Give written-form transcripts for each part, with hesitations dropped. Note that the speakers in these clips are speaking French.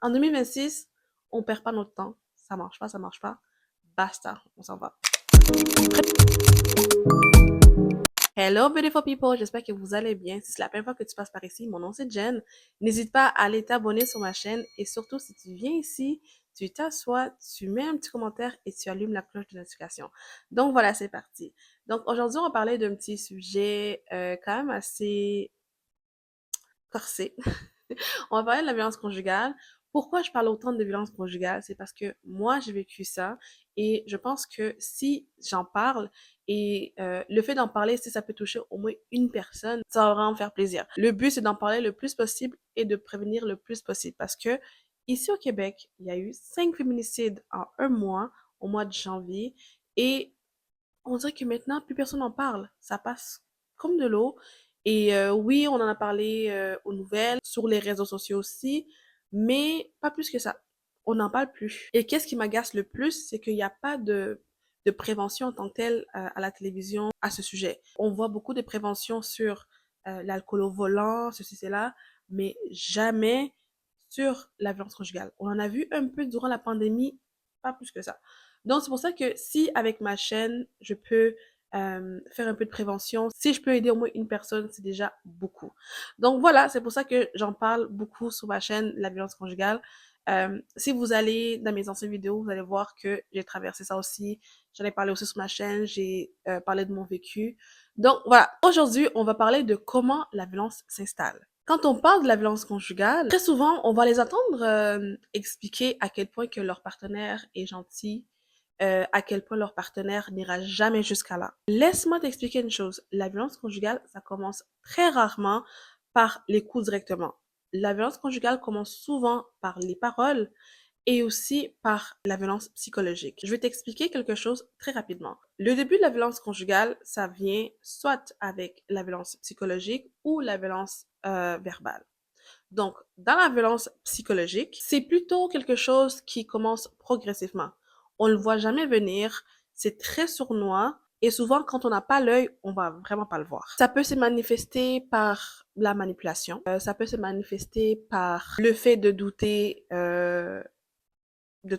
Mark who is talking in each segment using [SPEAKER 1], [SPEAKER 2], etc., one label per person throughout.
[SPEAKER 1] En 2026, on perd pas notre temps. Ça marche pas, ça marche pas. Basta, on s'en va. Hello beautiful people, j'espère que vous allez bien. Si c'est la première fois que tu passes par ici, mon nom c'est Jen. N'hésite pas à aller t'abonner sur ma chaîne et surtout si tu viens ici, tu t'assois, tu mets un petit commentaire et tu allumes la cloche de notification. Donc voilà, c'est parti. Donc aujourd'hui, on va parler d'un petit sujet quand même assez corsé. On va parler de la violence conjugale. Pourquoi je parle autant de violence conjugale? C'est parce que moi, j'ai vécu ça et je pense que si j'en parle et le fait d'en parler, si ça peut toucher au moins une personne, ça va vraiment me faire plaisir. Le but, c'est d'en parler le plus possible et de prévenir le plus possible parce que ici au Québec, il y a eu 5 féminicides en un mois, au mois de janvier, et on dirait que maintenant, plus personne n'en parle. Ça passe comme de l'eau. Et oui, on en a parlé aux nouvelles, sur les réseaux sociaux aussi, mais pas plus que ça. On n'en parle plus. Et qu'est-ce qui m'agace le plus, c'est qu'il n'y a pas de prévention en tant que telle à la télévision à ce sujet. On voit beaucoup de prévention sur l'alcool au volant, ceci, cela, mais jamais sur la violence conjugale. On en a vu un peu durant la pandémie, pas plus que ça. Donc, c'est pour ça que si avec ma chaîne, je peux faire un peu de prévention, si je peux aider au moins une personne, c'est déjà beaucoup. Donc voilà, c'est pour ça que j'en parle beaucoup sur ma chaîne, la violence conjugale. Si vous allez dans mes anciennes vidéos, vous allez voir que j'ai traversé ça aussi. J'en ai parlé aussi sur ma chaîne, j'ai parlé de mon vécu. Donc voilà, aujourd'hui, on va parler de comment la violence s'installe. Quand on parle de la violence conjugale, très souvent, on va les entendre expliquer à quel point que leur partenaire est gentil, à quel point leur partenaire n'ira jamais jusqu'à là. Laisse-moi t'expliquer une chose. La violence conjugale, ça commence très rarement par les coups directement. La violence conjugale commence souvent par les paroles et aussi par la violence psychologique. Je vais t'expliquer quelque chose très rapidement. Le début de la violence conjugale, ça vient soit avec la violence psychologique ou la violence verbale. Donc, dans la violence psychologique, c'est plutôt quelque chose qui commence progressivement. On ne le voit jamais venir, c'est très sournois et souvent quand on n'a pas l'œil, on va vraiment pas le voir. Ça peut se manifester par la manipulation, ça peut se manifester par le fait de douter de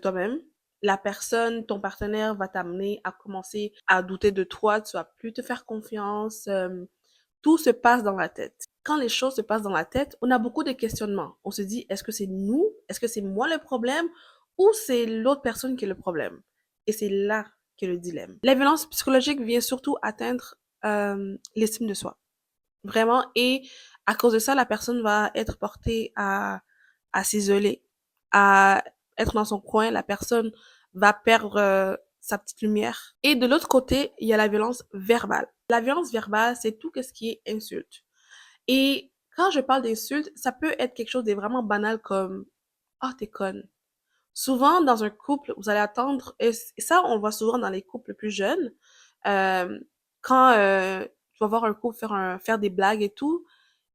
[SPEAKER 1] toi-même. La personne, ton partenaire va t'amener à commencer à douter de toi, tu vas plus te faire confiance, tout se passe dans la tête. Quand les choses se passent dans la tête, on a beaucoup de questionnements. On se dit, est-ce que c'est nous? Est-ce que c'est moi le problème? Ou c'est l'autre personne qui est le problème? Et c'est là qu'est le dilemme. La violence psychologique vient surtout atteindre l'estime de soi. Vraiment. Et à cause de ça, la personne va être portée à s'isoler, à être dans son coin. La personne va perdre sa petite lumière. Et de l'autre côté, il y a la violence verbale. La violence verbale, c'est tout ce qui est insulte. Et quand je parle d'insulte, ça peut être quelque chose de vraiment banal comme «Oh, t'es conne». Souvent, dans un couple, vous allez attendre, et ça, on le voit souvent dans les couples plus jeunes, euh, quand tu vas voir un couple faire des blagues et tout,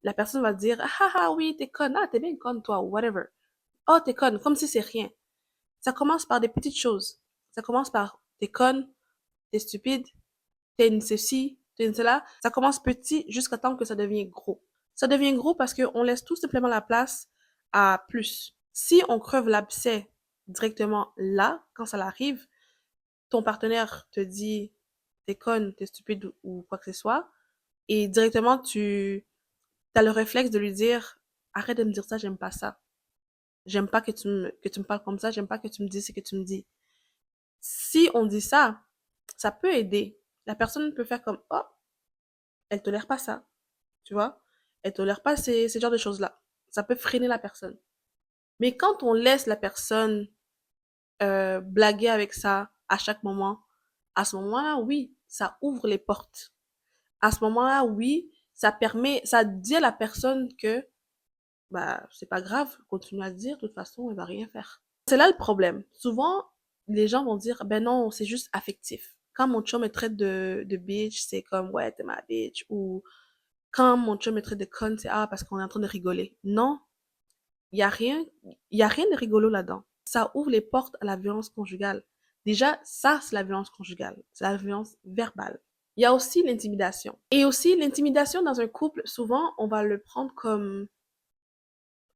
[SPEAKER 1] la personne va dire «Ah ah oui, t'es conne, ah t'es bien conne toi», ou whatever. «Oh, t'es conne», comme si c'est rien. Ça commence par des petites choses. Ça commence par «t'es conne», «t'es stupide», «t'es une ceci», «t'es une cela». Ça commence petit jusqu'à temps que ça devient gros. Ça devient gros parce qu'on laisse tout simplement la place à plus. Si on creve l'abcès directement là, quand ça l'arrive, ton partenaire te dit t'es conne, t'es stupide ou quoi que ce soit, et directement tu as le réflexe de lui dire arrête de me dire ça, j'aime pas ça. J'aime pas que tu me parles comme ça, j'aime pas que tu me dises ce que tu me dis. Si on dit ça, ça peut aider. La personne peut faire comme oh, elle tolère pas ça, tu vois? Elle tolère pas ces genres de choses-là. Ça peut freiner la personne. Mais quand on laisse la personne blaguer avec ça à chaque moment, à ce moment-là, oui, ça ouvre les portes. À ce moment-là, oui, ça permet, ça dit à la personne que, bah, c'est pas grave, continue à dire, de toute façon, elle va rien faire. C'est là le problème. Souvent, les gens vont dire, ben non, c'est juste affectif. Quand mon chum me traite de bitch, c'est comme, ouais, t'es ma bitch. Ou quand mon chum me traite de conne, c'est, ah, parce qu'on est en train de rigoler. Non, il y a rien, il y a rien de rigolo là-dedans. Ça ouvre les portes à la violence conjugale. Déjà, ça, c'est la violence conjugale. C'est la violence verbale. Il y a aussi l'intimidation. Et aussi, l'intimidation dans un couple, souvent, on va le prendre comme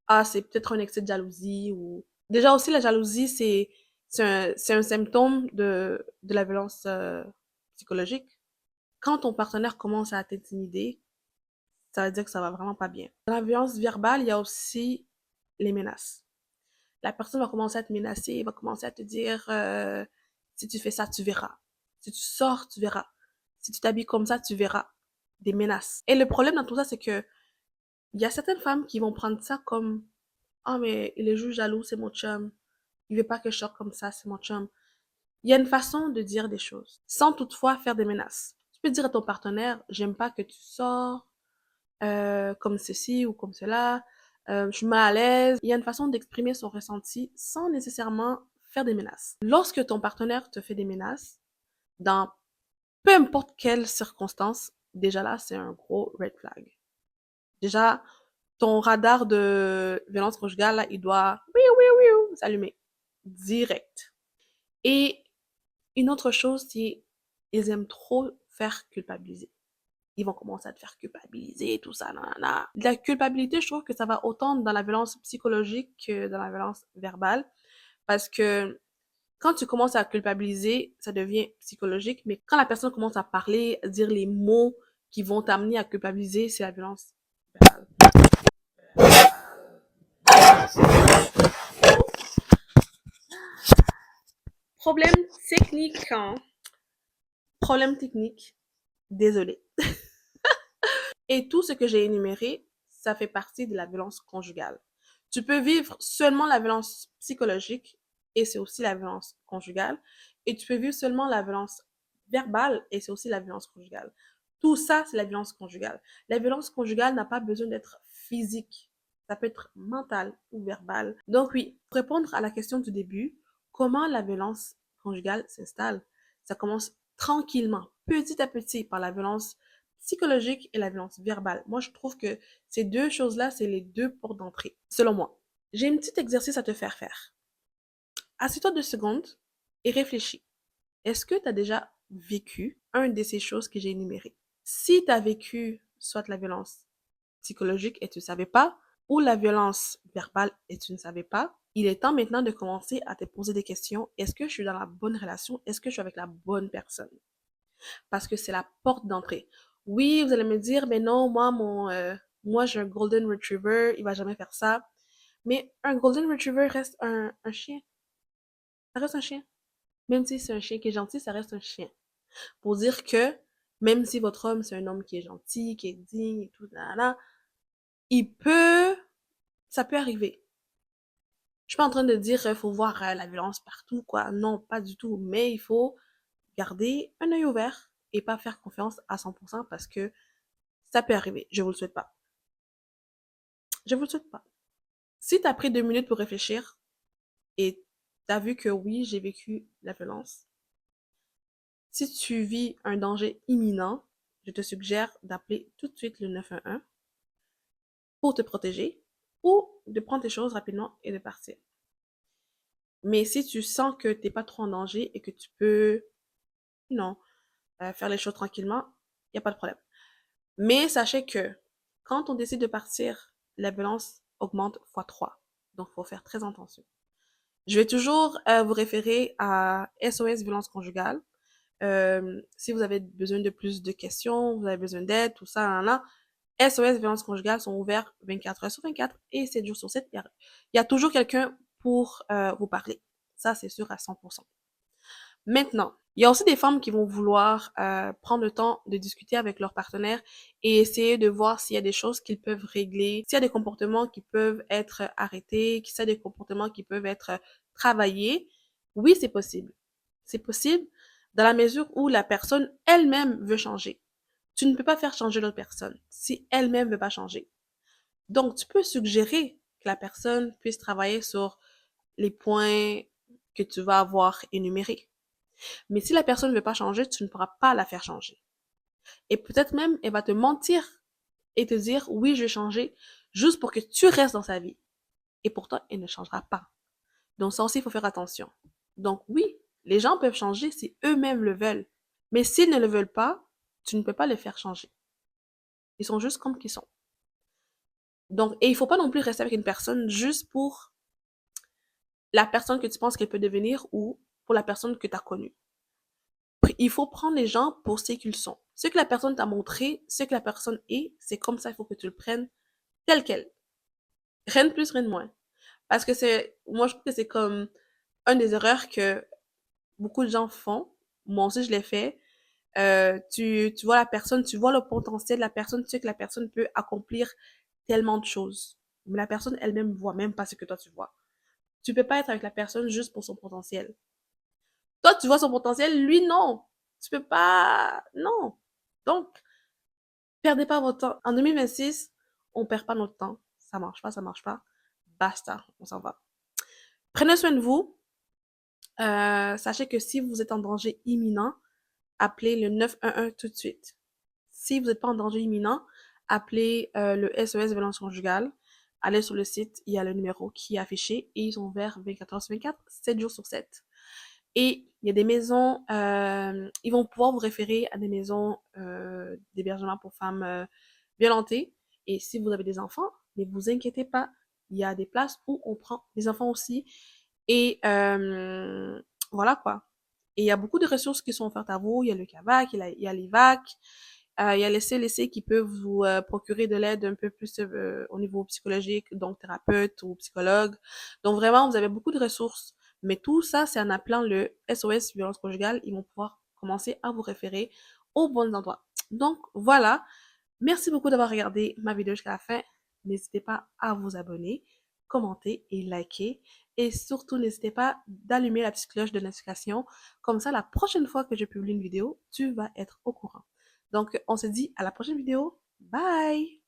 [SPEAKER 1] ah, c'est peut-être un excès de jalousie ou... Déjà aussi, la jalousie, c'est un symptôme de la violence psychologique. Quand ton partenaire commence à t'intimider, ça veut dire que ça va vraiment pas bien. Dans la violence verbale, il y a aussi les menaces. La personne va commencer à te menacer, va commencer à te dire si tu fais ça, tu verras. Si tu sors, tu verras. Si tu t'habilles comme ça, tu verras. Des menaces. Et le problème dans tout ça, c'est que il y a certaines femmes qui vont prendre ça comme ah, mais il est juste jaloux, c'est mon chum. Il veut pas que je sorte comme ça, c'est mon chum. Il y a une façon de dire des choses, sans toutefois faire des menaces. Tu peux dire à ton partenaire, j'aime pas que tu sors comme ceci ou comme cela, je suis mal à l'aise. Il y a une façon d'exprimer son ressenti sans nécessairement faire des menaces. Lorsque ton partenaire te fait des menaces, dans peu importe quelle circonstance, déjà là, c'est un gros red flag. Déjà, ton radar de violence conjugale, là, il doit s'allumer direct. Et une autre chose, c'est ils aiment trop faire culpabiliser. Ils vont commencer à te faire culpabiliser, tout ça, nanana. La culpabilité, je trouve que ça va autant dans la violence psychologique que dans la violence verbale, parce que quand tu commences à culpabiliser, ça devient psychologique, mais quand la personne commence à parler, à dire les mots qui vont t'amener à culpabiliser, c'est la violence verbale. Problème technique, hein? Problème technique. Désolé. Et tout ce que j'ai énuméré, ça fait partie de la violence conjugale. Tu peux vivre seulement la violence psychologique et c'est aussi la violence conjugale. Et tu peux vivre seulement la violence verbale et c'est aussi la violence conjugale. Tout ça, c'est la violence conjugale. La violence conjugale n'a pas besoin d'être physique. Ça peut être mental ou verbal. Donc oui, pour répondre à la question du début, comment la violence conjugale s'installe? Ça commence tranquillement, petit à petit, par la violence psychologique et la violence verbale. Moi, je trouve que ces deux choses-là, c'est les deux portes d'entrée, selon moi. J'ai un petit exercice à te faire faire. Assieds-toi 2 secondes et réfléchis. Est-ce que tu as déjà vécu un de ces choses que j'ai énumérées? Si tu as vécu soit la violence psychologique et tu ne savais pas, ou la violence verbale et tu ne savais pas, il est temps maintenant de commencer à te poser des questions. Est-ce que je suis dans la bonne relation? Est-ce que je suis avec la bonne personne? Parce que c'est la porte d'entrée. Oui, vous allez me dire, mais non, moi j'ai un Golden Retriever, il va jamais faire ça. Mais un Golden Retriever reste un chien. Ça reste un chien. Même si c'est un chien qui est gentil, ça reste un chien. Pour dire que même si votre homme, c'est un homme qui est gentil, qui est digne et tout, là, là, il peut, ça peut arriver. Je suis pas en train de dire qu'il faut voir la violence partout, quoi. Non, pas du tout. Mais il faut garder un œil ouvert et pas faire confiance à 100% parce que ça peut arriver. Je vous le souhaite pas. Je vous le souhaite pas. Si tu as pris 2 minutes pour réfléchir et tu as vu que oui, j'ai vécu la violence, si tu vis un danger imminent, je te suggère d'appeler tout de suite le 911 pour te protéger ou de prendre tes choses rapidement et de partir. Mais si tu sens que t'es pas trop en danger et que tu peux, non, faire les choses tranquillement, il n'y a pas de problème. Mais sachez que quand on décide de partir, la violence augmente fois 3. Donc, il faut faire très attention. Je vais toujours vous référer à SOS violence conjugale. Si vous avez besoin de plus de questions, vous avez besoin d'aide, tout ça, là, là, SOS violence conjugale sont ouverts 24 heures sur 24 et 7 jours sur 7. Il y a toujours quelqu'un pour vous parler. Ça, c'est sûr à 100%. Maintenant, il y a aussi des femmes qui vont vouloir prendre le temps de discuter avec leur partenaire et essayer de voir s'il y a des choses qu'ils peuvent régler, s'il y a des comportements qui peuvent être arrêtés, s'il y a des comportements qui peuvent être travaillés. Oui, c'est possible. C'est possible dans la mesure où la personne elle-même veut changer. Tu ne peux pas faire changer l'autre personne si elle-même ne veut pas changer. Donc, tu peux suggérer que la personne puisse travailler sur les points que tu vas avoir énumérés. Mais si la personne ne veut pas changer, tu ne pourras pas la faire changer. Et peut-être même, elle va te mentir et te dire, oui, je vais changer, juste pour que tu restes dans sa vie. Et pourtant, elle ne changera pas. Donc ça aussi, il faut faire attention. Donc oui, les gens peuvent changer si eux-mêmes le veulent. Mais s'ils ne le veulent pas, tu ne peux pas les faire changer. Ils sont juste comme qu'ils sont. Donc, et il faut pas non plus rester avec une personne juste pour la personne que tu penses qu'elle peut devenir ou pour la personne que tu as connue. Il faut prendre les gens pour ce qu'ils sont. Ce que la personne t'a montré, ce que la personne est, c'est comme ça, il faut que tu le prennes tel quel. Rien de plus, rien de moins. Parce que moi je trouve que c'est comme un des erreurs que beaucoup de gens font. Moi aussi, je l'ai fait. Tu vois la personne, tu vois le potentiel de la personne, tu sais que la personne peut accomplir tellement de choses. Mais la personne elle-même voit même pas ce que toi tu vois. Tu peux pas être avec la personne juste pour son potentiel. Toi, tu vois son potentiel, lui, non. Tu peux pas, non. Donc, perdez pas votre temps. En 2026, on perd pas notre temps. Ça marche pas, ça marche pas. Basta, on s'en va. Prenez soin de vous. Sachez que si vous êtes en danger imminent, appelez le 911 tout de suite. Si vous n'êtes pas en danger imminent, appelez le SOS violence conjugale. Allez sur le site, il y a le numéro qui est affiché et ils sont ouverts 24 heures sur 24, 7 jours sur 7. Et il y a des maisons, ils vont pouvoir vous référer à des maisons d'hébergement pour femmes violentées. Et si vous avez des enfants, ne vous inquiétez pas, il y a des places où on prend des enfants aussi. Et voilà quoi. Et il y a beaucoup de ressources qui sont offertes à vous. Il y a le CAVAC, il y a l'IVAC, il y a les CLC qui peuvent vous procurer de l'aide un peu plus au niveau psychologique, donc thérapeute ou psychologue. Donc vraiment, vous avez beaucoup de ressources. Mais tout ça, c'est en appelant le SOS violence conjugale. Ils vont pouvoir commencer à vous référer aux bons endroits. Donc voilà. Merci beaucoup d'avoir regardé ma vidéo jusqu'à la fin. N'hésitez pas à vous abonner, commenter et liker. Et surtout, n'hésitez pas d'allumer la petite cloche de notification. Comme ça, la prochaine fois que je publie une vidéo, tu vas être au courant. Donc, on se dit à la prochaine vidéo. Bye!